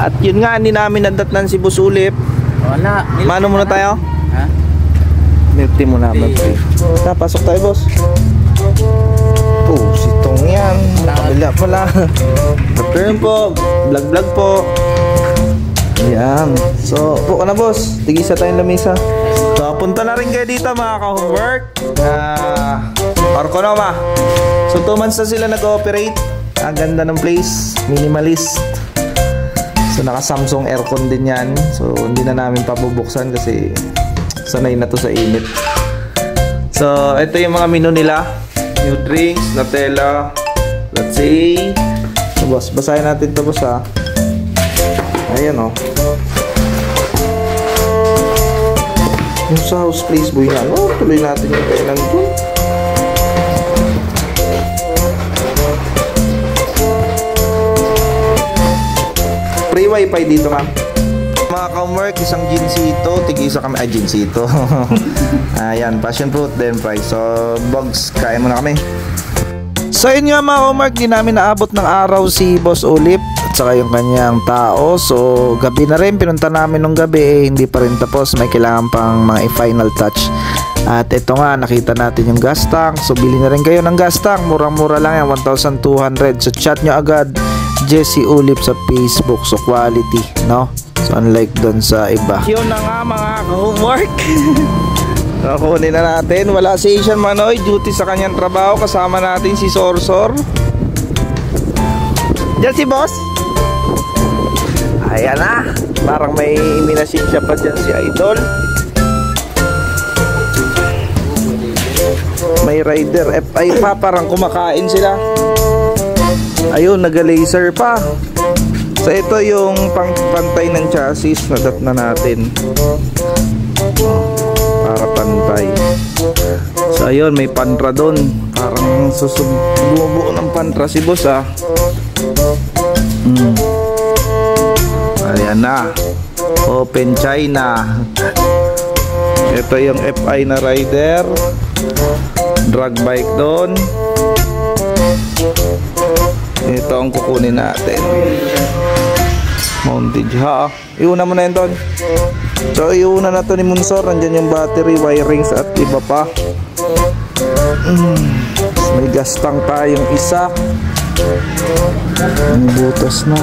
At yun nga, hindi namin nadatnan si Boss Ulip. Wala. Mano muna tayo? Ha? Milk tea muna. Pasok tayo, boss. Oh, sitong yan. Kabila pala. Return po. Vlog po. Ayan. So, po ka na, boss. Tigisa tayong lamisa. So, punta na rin kayo dito mga ka-homework. Orkonoma. So, 2 months na sila nag-ooperate. Ang ganda ng place. Minimalist. So, naka-Samsung aircon din yan. So, hindi na namin pabubuksan kasi sanay na to sa init. So, ito yung mga menu nila. New drinks, Nutella, let's say. So, boss, basahin natin ito, boss, ha. Ayan, oh. Yung sa house place, boy, na, no? Tuloy natin yung kainan doon. Free wifi dito, ma'am. Mga ka-homework, isang ginsito, tig-isa kami, ginsito. Ayan, passion fruit, then price. So, bogs, kain muna kami. So, yun nga mga homework, di namin naabot ng araw si Boss Ulip at saka yung kanyang tao. So, gabi na rin, pinunta namin nung gabi, hindi pa rin tapos, may kailangan pang mga final touch. At ito nga, nakita natin yung gas tank. So, bili na rin kayo ng gas tank, murang-mura lang yan, 1,200. So, chat nyo agad, Jesse Ulip sa Facebook. So, quality, no? So, unlike doon sa iba. Yun na nga mga homework. Nakunin na natin. Wala si Asian Manoy, duty sa kanyang trabaho. Kasama natin si Sorsor. Diyan si boss. Ayan na. Parang may minasin siya pa dyan si Idol. May rider FI pa. Parang kumakain sila. Ayun, naga-laser pa. So ito yung pantay ng chassis, nadat na natin para pantay. So ayun, may pantra doon. Parang susubuo ng pantra si boss, ah. Ayan na, Open China. Ito yung FI na rider. Drag bike doon. Ito ang kukunin natin. Montage, ha. Iuna mo na yun doon. So iuna na to ni Munsor. Nandyan yung battery, wirings at iba pa. May gas tank tayong isa. May butas na.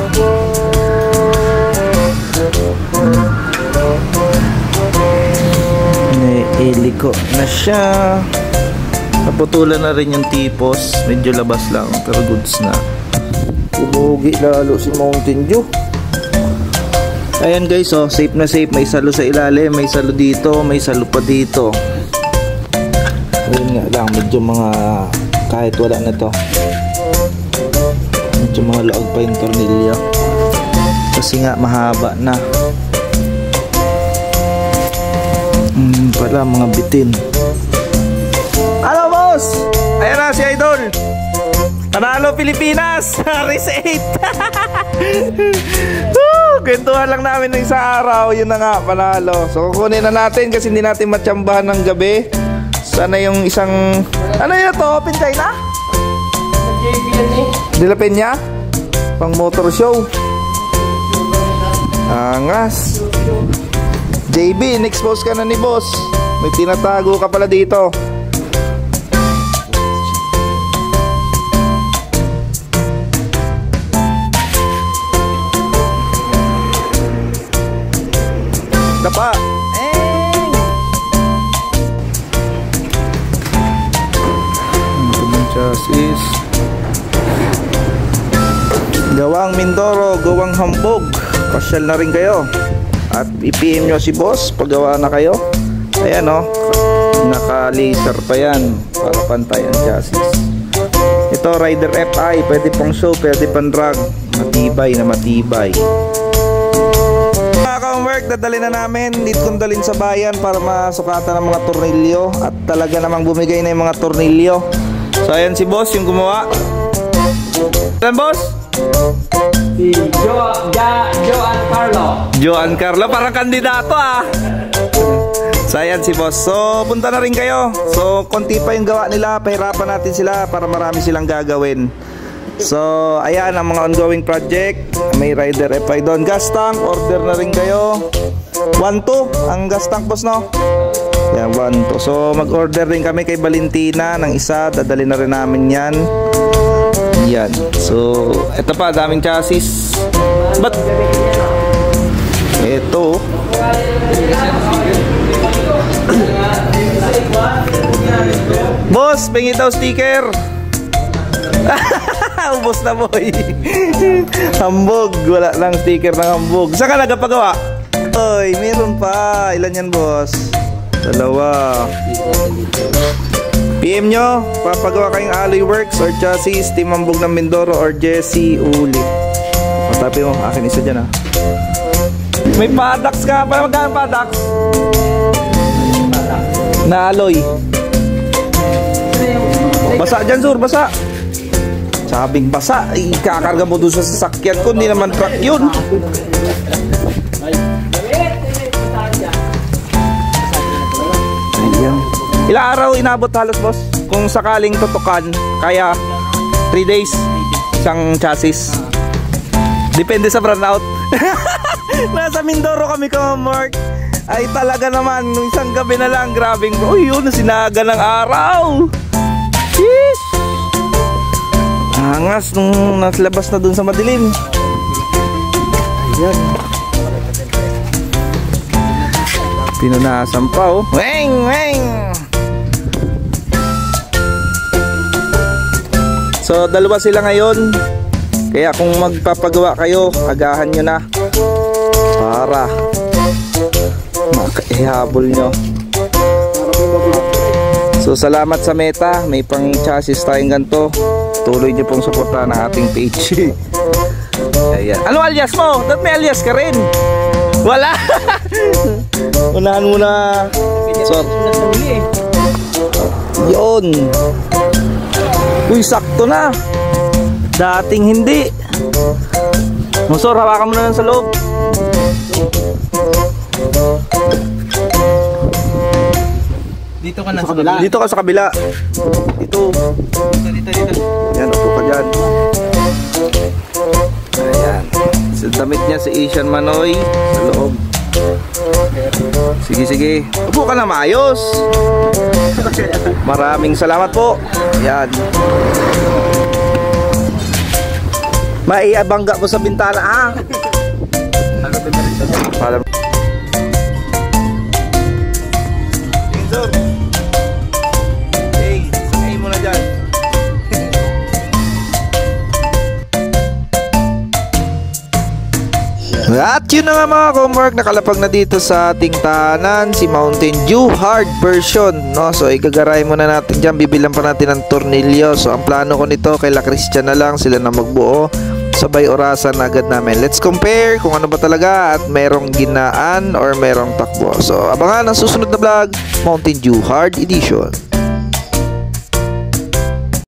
May iliko na siya. Naputulan na rin yung tipos. Medyo labas lang pero goods na. Umugi lalo si Mountain Dew. Ayan guys, oh, safe na safe. May salo sa ilalim, may salo dito, may salo pa dito. Ayun nga lang, medyo mga kahit wala na to, medyo mga laog pa yung tornilyo kasi nga mahaba na. Pala mga bitin. Hello boss! Ayan na si Idol. Panalo Pilipinas! Race 8! Kwentuhan lang namin ng isang araw. Yun na nga, panalo. So kukunin na natin kasi hindi natin matsambahan ng gabi. Sana yung isang... Ano yun to? Open China? De La Peña? Pang motor show. Angas. JB, in-expose ka na ni boss. May tinatago ka pala dito. Pa. Chassis. Gawang Mindoro, gawang Hambog. Pasyal na rin kayo. At i-PM nyo si boss paggawa na kayo. Ayan, oh. Naka-laser pa yan para pantay ang chassis. Ito, Rider FI. Pwede pang show, pwede pang drag. Matibay na matibay. Dadali na namin, dito kong dalhin sa bayan para masukatan ng mga tornilyo at talaga namang bumigay na yung mga tornilyo. So ayan si boss yung gumawa. Ayan boss? Si Joan Carlo. Joan Carlo, parang kandidato, ah. So ayan si boss. So punta na rin kayo. So konti pa yung gawa nila, pahirapan natin sila para marami silang gagawin. So, ayan ang mga ongoing project. May rider FI doon. Gas tank, order na rin kayo. 1-2 ang gas tank, boss, no? Yan, 1-2. So, mag-order din kami kay Valentina ng isa. Dadali na rin namin yan. Yan. So, eto pa, daming chassis. But, eto. Boss, pengi daw sticker. Ubos na, boy. Hambog. Wala lang sticker ng hambog. Saan ka nagpagawa? Oy, meron pa. Ilan yan, boss? 2. PM nyo, papagawa kayong alloy works or chassis, Team Hambog ng Mindoro or Jesse Uli. Matapi mo, akin isa dyan, ah. May paddocks ka. Para magkano paddocks? Na alloy. Basa dyan, Sur, basa. Sabing basa, ikakarga mo doon sa sasakyan ko. Hindi naman truck yun. Ayan. Ilang araw inabot halos, boss? Kung sakaling tutukan, kaya 3 days isang chassis. Depende sa burnout. Nasa Mindoro kami, Mark. Ay talaga naman, nung isang gabi na lang, grabing, uy, yun, sinaga ng araw. Sheesh! Angas nung naslabas na dun sa madilim. Ayan. Pinunasan pa, oh. Weng! Weng! So, 2 sila ngayon. Kaya kung magpapagawa kayo, agahan nyo na. Para makahabol nyo. So, salamat sa Meta. May pang chassis tayong ganito. Tuloy nyo pong suportahan ang ating page. Ayan. Ano alias mo? Dapat may alias ka rin. Wala. Unahan muna. So, yun. Uy, sakto na. Dating hindi. Musor, hawakan mo na lang sa loob. Dito ka na sa kabila. Dito ka sa kabila. Dito. Dito. Yan, upo ka dyan. Ayan. So, damit niya si Asian Manoy sa loob. Sige. Upo ka na maayos. Maraming salamat po. Ayan. Maiabangga mo sa bintana, ha? Para at yun na nga mga Comark, nakalapag na dito sa ating tahanan si Mountain Dew hard version, no? So igagaray muna natin dyan, bibilan pa natin ng tornilyo. So ang plano ko nito, kay La Christian na lang, sila na magbuo, sabay orasan agad namin. Let's compare kung ano ba talaga at merong ginaan or merong takbo. So abangan ang susunod na vlog, Mountain Dew Hard Edition.